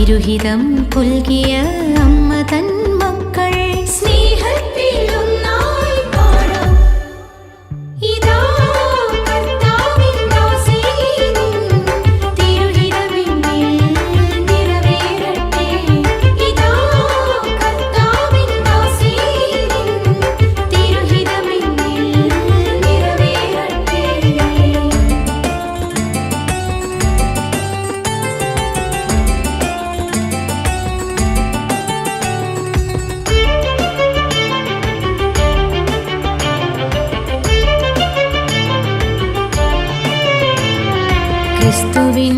തിരുഹിതം പുൽകിയ അമ്മ തൻ മക്കൾ സ്നേഹത്തിൽ ഒന്നായി പാടാം. ഇതാ കർത്താവിൻ ദാസീനിൻ തിരുഹിതമെന്നിൽ നിറവേറട്ടെ. ഇതാ കർത്താവിൻ ദാസീനിൻ തിരുഹിതമെന്നിൽ നിറവേറട്ടെ. ക്രിസ്തുവിൻ